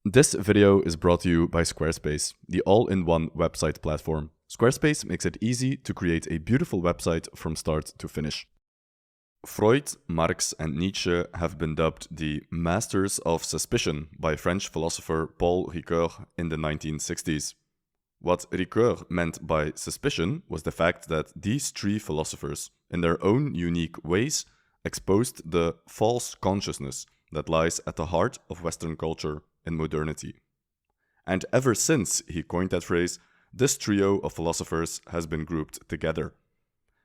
This video is brought to you by Squarespace, the all-in-one website platform. Squarespace makes it easy to create a beautiful website from start to finish. Freud, Marx, and Nietzsche have been dubbed the masters of suspicion by French philosopher Paul Ricoeur in the 1960s. What Ricoeur meant by suspicion was the fact that these three philosophers, in their own unique ways, exposed the false consciousness that lies at the heart of Western culture in modernity. And ever since he coined that phrase, this trio of philosophers has been grouped together.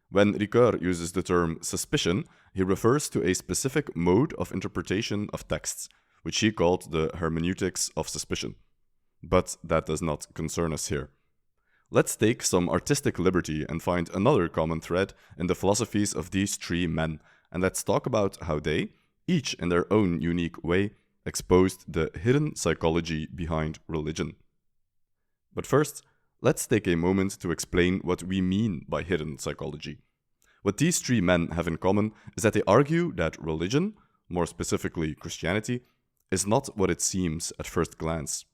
When Ricoeur uses the term suspicion, he refers to a specific mode of interpretation of texts, which he called the hermeneutics of suspicion. But that does not concern us here. Let's take some artistic liberty and find another common thread in the philosophies of these three men, and let's talk about how they, each in their own unique way, exposed the hidden psychology behind religion. But first, let's take a moment to explain what we mean by hidden psychology. What these three men have in common is that they argue that religion, more specifically Christianity, is not what it seems at first glance.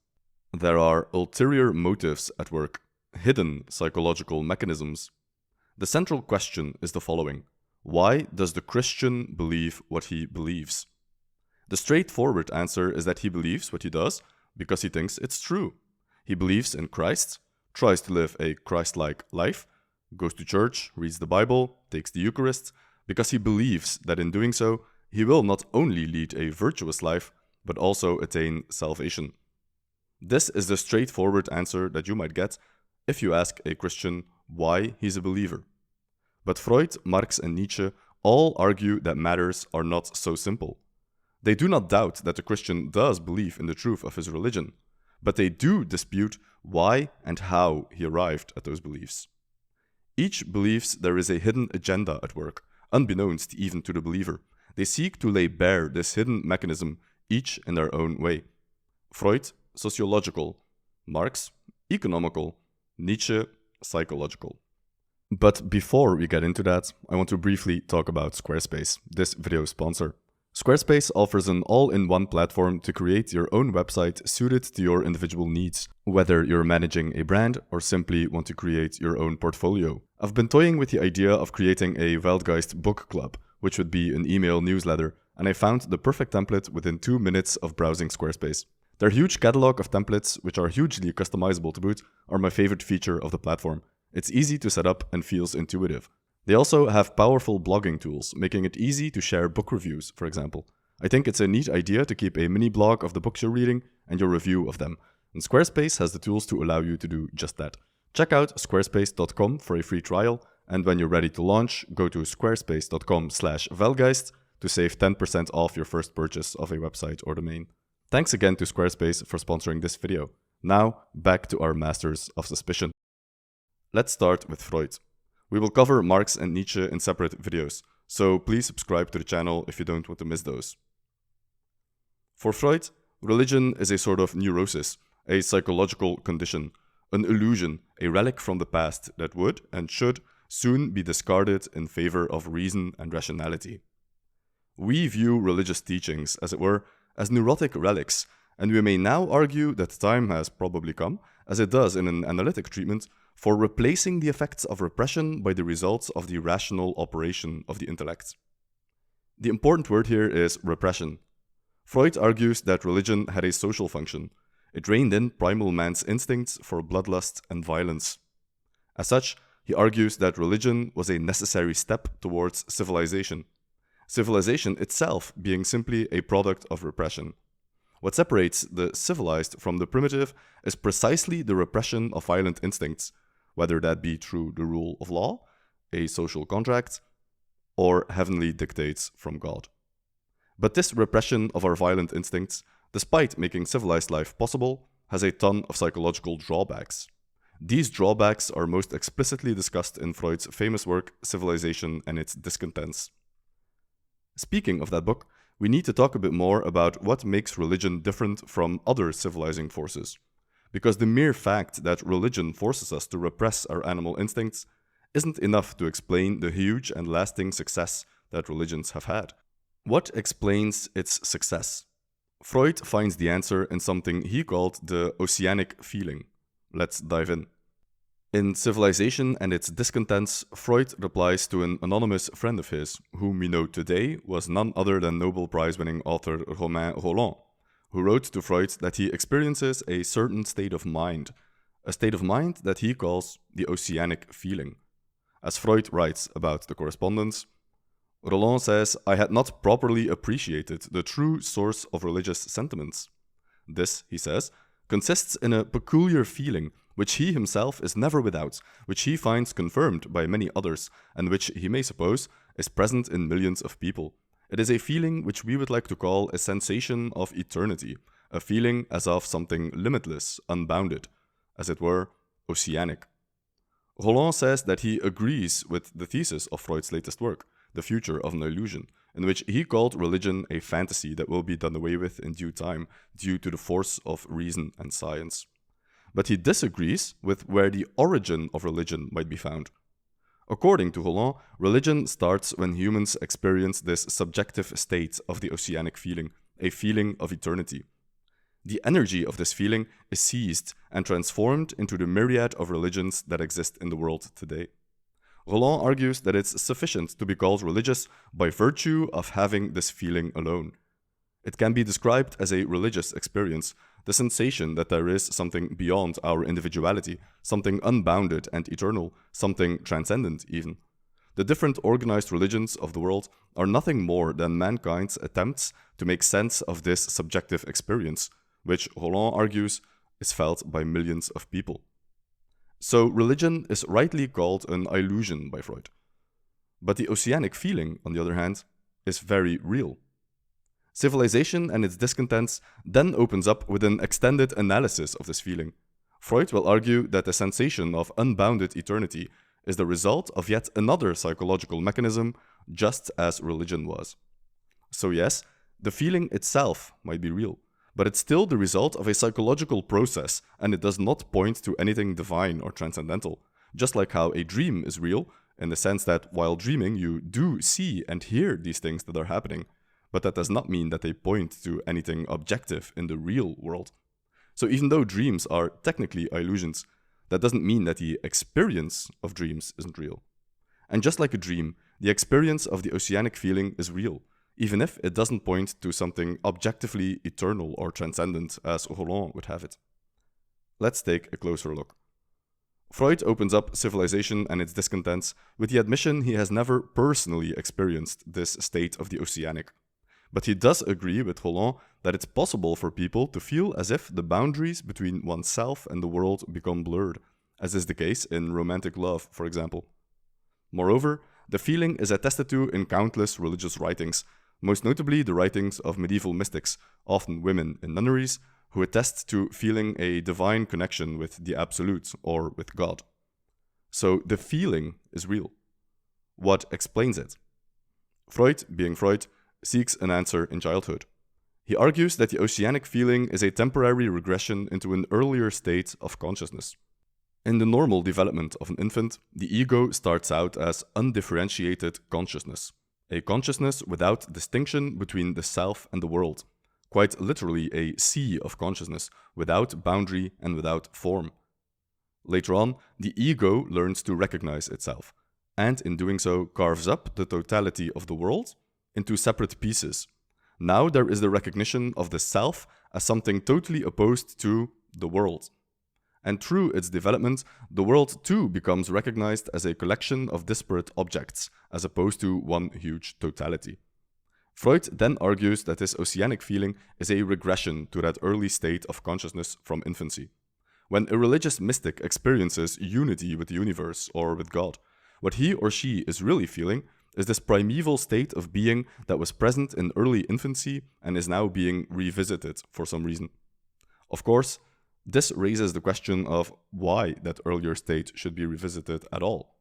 There are ulterior motives at work, hidden psychological mechanisms. The central question is the following: why does the Christian believe what he believes? The straightforward answer is that he believes what he does because he thinks it's true. He believes in Christ, tries to live a Christ-like life, goes to church, reads the Bible, takes the Eucharist, because he believes that in doing so, he will not only lead a virtuous life, but also attain salvation. This is the straightforward answer that you might get if you ask a Christian why he's a believer. But Freud, Marx, and Nietzsche all argue that matters are not so simple. They do not doubt that the Christian does believe in the truth of his religion, but they do dispute why and how he arrived at those beliefs. Each believes there is a hidden agenda at work, unbeknownst even to the believer. They seek to lay bare this hidden mechanism, each in their own way. Freud, sociological; Marx, economical; Nietzsche, psychological. But before we get into that, I want to briefly talk about Squarespace, this video sponsor. Squarespace offers an all-in-one platform to create your own website suited to your individual needs, whether you're managing a brand or simply want to create your own portfolio. I've been toying with the idea of creating a Weltgeist book club, which would be an email newsletter, and I found the perfect template within 2 minutes of browsing Squarespace. Their huge catalog of templates, which are hugely customizable to boot, are my favorite feature of the platform. It's easy to set up and feels intuitive. They also have powerful blogging tools, making it easy to share book reviews, for example. I think it's a neat idea to keep a mini blog of the books you're reading and your review of them. And Squarespace has the tools to allow you to do just that. Check out squarespace.com for a free trial, and when you're ready to launch, go to squarespace.com/Weltgeist to save 10% off your first purchase of a website or domain. Thanks again to Squarespace for sponsoring this video. Now, back to our masters of suspicion. Let's start with Freud. We will cover Marx and Nietzsche in separate videos, so please subscribe to the channel if you don't want to miss those. For Freud, religion is a sort of neurosis, a psychological condition, an illusion, a relic from the past that would and should soon be discarded in favor of reason and rationality. We view religious teachings, as it were, as neurotic relics, and we may now argue that time has probably come, as it does in an analytic treatment, for replacing the effects of repression by the results of the rational operation of the intellect. The important word here is repression. Freud argues that religion had a social function. It reined in primal man's instincts for bloodlust and violence. As such, he argues that religion was a necessary step towards civilization. Civilization itself being simply a product of repression. What separates the civilized from the primitive is precisely the repression of violent instincts, whether that be through the rule of law, a social contract, or heavenly dictates from God. But this repression of our violent instincts, despite making civilized life possible, has a ton of psychological drawbacks. These drawbacks are most explicitly discussed in Freud's famous work, Civilization and its Discontents. Speaking of that book, we need to talk a bit more about what makes religion different from other civilizing forces. Because the mere fact that religion forces us to repress our animal instincts isn't enough to explain the huge and lasting success that religions have had. What explains its success? Freud finds the answer in something he called the oceanic feeling. Let's dive in. In Civilization and its Discontents, Freud replies to an anonymous friend of his, whom we know today was none other than Nobel Prize-winning author Romain Rolland, who wrote to Freud that he experiences a certain state of mind, a state of mind that he calls the oceanic feeling. As Freud writes about the correspondence, Rolland says, "I had not properly appreciated the true source of religious sentiments. This," he says, "consists in a peculiar feeling which he himself is never without, which he finds confirmed by many others, and which, he may suppose, is present in millions of people. It is a feeling which we would like to call a sensation of eternity, a feeling as of something limitless, unbounded, as it were, oceanic." Rolland says that he agrees with the thesis of Freud's latest work, The Future of an Illusion, in which he called religion a fantasy that will be done away with in due time due to the force of reason and science. But he disagrees with where the origin of religion might be found. According to Rolland, religion starts when humans experience this subjective state of the oceanic feeling, a feeling of eternity. The energy of this feeling is seized and transformed into the myriad of religions that exist in the world today. Rolland argues that it's sufficient to be called religious by virtue of having this feeling alone. It can be described as a religious experience, the sensation that there is something beyond our individuality, something unbounded and eternal, something transcendent even. The different organized religions of the world are nothing more than mankind's attempts to make sense of this subjective experience, which Rolland argues is felt by millions of people. So religion is rightly called an illusion by Freud. But the oceanic feeling, on the other hand, is very real. Civilization and its Discontents then opens up with an extended analysis of this feeling. Freud will argue that the sensation of unbounded eternity is the result of yet another psychological mechanism, just as religion was. So yes, the feeling itself might be real, but it's still the result of a psychological process, and it does not point to anything divine or transcendental, just like how a dream is real, in the sense that while dreaming you do see and hear these things that are happening, but that does not mean that they point to anything objective in the real world. So even though dreams are technically illusions, that doesn't mean that the experience of dreams isn't real. And just like a dream, the experience of the oceanic feeling is real, even if it doesn't point to something objectively eternal or transcendent as Rolland would have it. Let's take a closer look. Freud opens up Civilization and its Discontents with the admission he has never personally experienced this state of the oceanic. But he does agree with Rolland that it's possible for people to feel as if the boundaries between oneself and the world become blurred, as is the case in romantic love, for example. Moreover, the feeling is attested to in countless religious writings, most notably the writings of medieval mystics, often women in nunneries, who attest to feeling a divine connection with the Absolute or with God. So the feeling is real. What explains it? Freud, being Freud, seeks an answer in childhood. He argues that the oceanic feeling is a temporary regression into an earlier state of consciousness. In the normal development of an infant, the ego starts out as undifferentiated consciousness, a consciousness without distinction between the self and the world, quite literally a sea of consciousness, without boundary and without form. Later on, the ego learns to recognize itself, and in doing so carves up the totality of the world into separate pieces. Now there is the recognition of the self as something totally opposed to the world. And through its development, the world too becomes recognized as a collection of disparate objects, as opposed to one huge totality. Freud then argues that this oceanic feeling is a regression to that early state of consciousness from infancy. When a religious mystic experiences unity with the universe or with God, what he or she is really feeling is this primeval state of being that was present in early infancy and is now being revisited for some reason. Of course, this raises the question of why that earlier state should be revisited at all.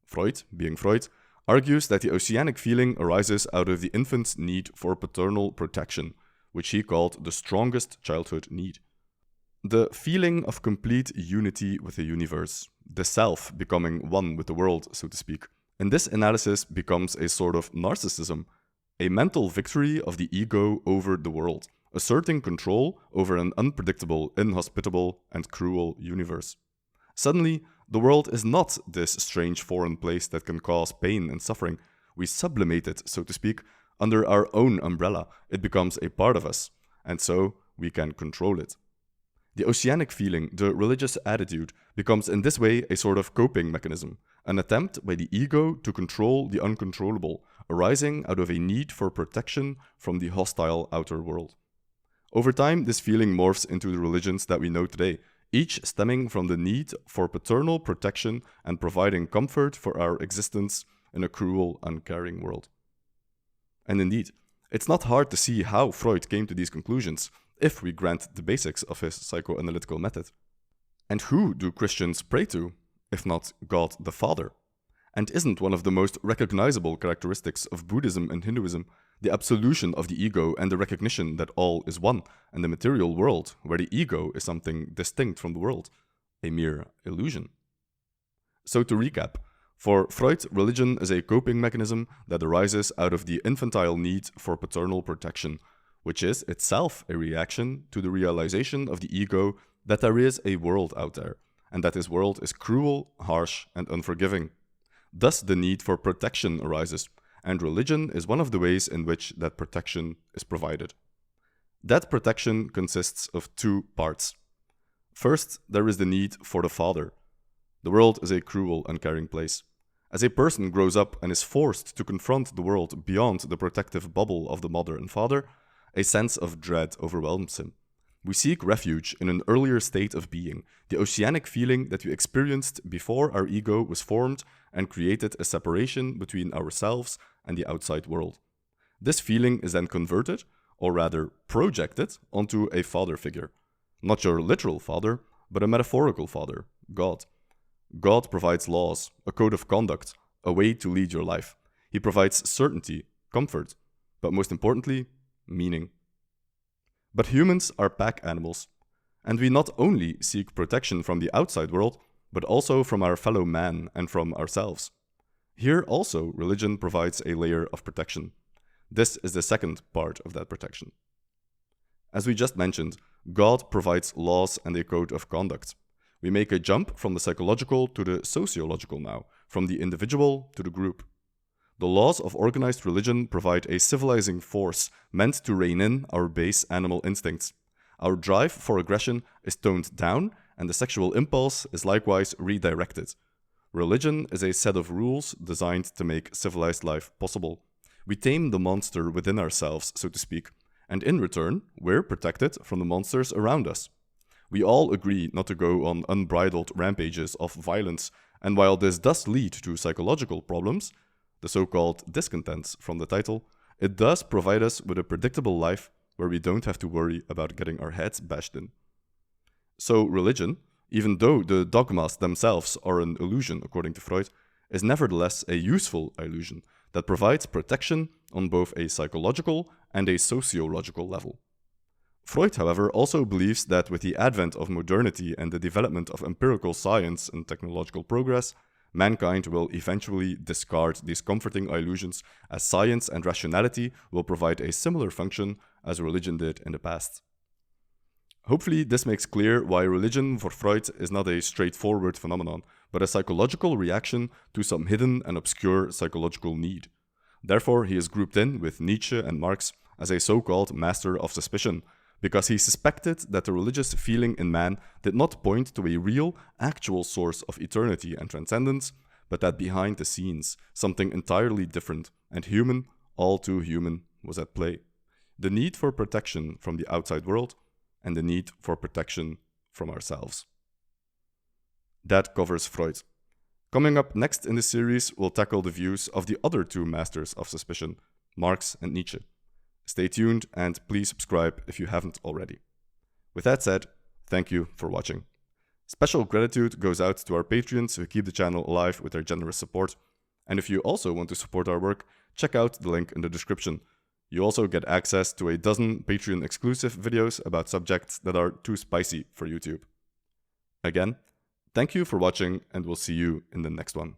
Freud, being Freud, argues that the oceanic feeling arises out of the infant's need for paternal protection, which he called the strongest childhood need. The feeling of complete unity with the universe, the self becoming one with the world, so to speak, in this analysis becomes a sort of narcissism, a mental victory of the ego over the world, asserting control over an unpredictable, inhospitable, and cruel universe. Suddenly, the world is not this strange foreign place that can cause pain and suffering. We sublimate it, so to speak, under our own umbrella. It becomes a part of us, and so we can control it. The oceanic feeling, the religious attitude, becomes in this way a sort of coping mechanism, an attempt by the ego to control the uncontrollable, arising out of a need for protection from the hostile outer world. Over time, this feeling morphs into the religions that we know today, each stemming from the need for paternal protection and providing comfort for our existence in a cruel, uncaring world. And indeed, it's not hard to see how Freud came to these conclusions, if we grant the basics of his psychoanalytical method. And who do Christians pray to, if not God the Father? And isn't one of the most recognizable characteristics of Buddhism and Hinduism the absolution of the ego and the recognition that all is one, and the material world, where the ego is something distinct from the world, a mere illusion? So to recap, for Freud, religion is a coping mechanism that arises out of the infantile need for paternal protection, which is itself a reaction to the realization of the ego that there is a world out there, and that this world is cruel, harsh, and unforgiving. Thus, the need for protection arises, and religion is one of the ways in which that protection is provided. That protection consists of two parts. First, there is the need for the father. The world is a cruel, uncaring place. As a person grows up and is forced to confront the world beyond the protective bubble of the mother and father, a sense of dread overwhelms him. We seek refuge in an earlier state of being, the oceanic feeling that we experienced before our ego was formed and created a separation between ourselves and the outside world. This feeling is then converted, or rather projected, onto a father figure. Not your literal father, but a metaphorical father, God. God provides laws, a code of conduct, a way to lead your life. He provides certainty, comfort, but most importantly, meaning. But humans are pack animals, and we not only seek protection from the outside world, but also from our fellow man and from ourselves. Here also, religion provides a layer of protection. This is the second part of that protection. As we just mentioned, God provides laws and a code of conduct. We make a jump from the psychological to the sociological now, from the individual to the group. The laws of organized religion provide a civilizing force meant to rein in our base animal instincts. Our drive for aggression is toned down, and the sexual impulse is likewise redirected. Religion is a set of rules designed to make civilized life possible. We tame the monster within ourselves, so to speak, and in return, we're protected from the monsters around us. We all agree not to go on unbridled rampages of violence, and while this does lead to psychological problems, the so-called discontents from the title, it does provide us with a predictable life where we don't have to worry about getting our heads bashed in. So religion, even though the dogmas themselves are an illusion according to Freud, is nevertheless a useful illusion that provides protection on both a psychological and a sociological level. Freud, however, also believes that with the advent of modernity and the development of empirical science and technological progress, mankind will eventually discard these comforting illusions, as science and rationality will provide a similar function as religion did in the past. Hopefully, this makes clear why religion for Freud is not a straightforward phenomenon, but a psychological reaction to some hidden and obscure psychological need. Therefore, he is grouped in with Nietzsche and Marx as a so-called master of suspicion, because he suspected that the religious feeling in man did not point to a real, actual source of eternity and transcendence, but that behind the scenes, something entirely different and human, all too human, was at play. The need for protection from the outside world and the need for protection from ourselves. That covers Freud. Coming up next in the series, we'll tackle the views of the other two masters of suspicion, Marx and Nietzsche. Stay tuned and please subscribe if you haven't already. With that said, thank you for watching. Special gratitude goes out to our Patreons who keep the channel alive with their generous support. And if you also want to support our work, check out the link in the description. You also get access to a dozen Patreon exclusive videos about subjects that are too spicy for YouTube. Again, thank you for watching and we'll see you in the next one.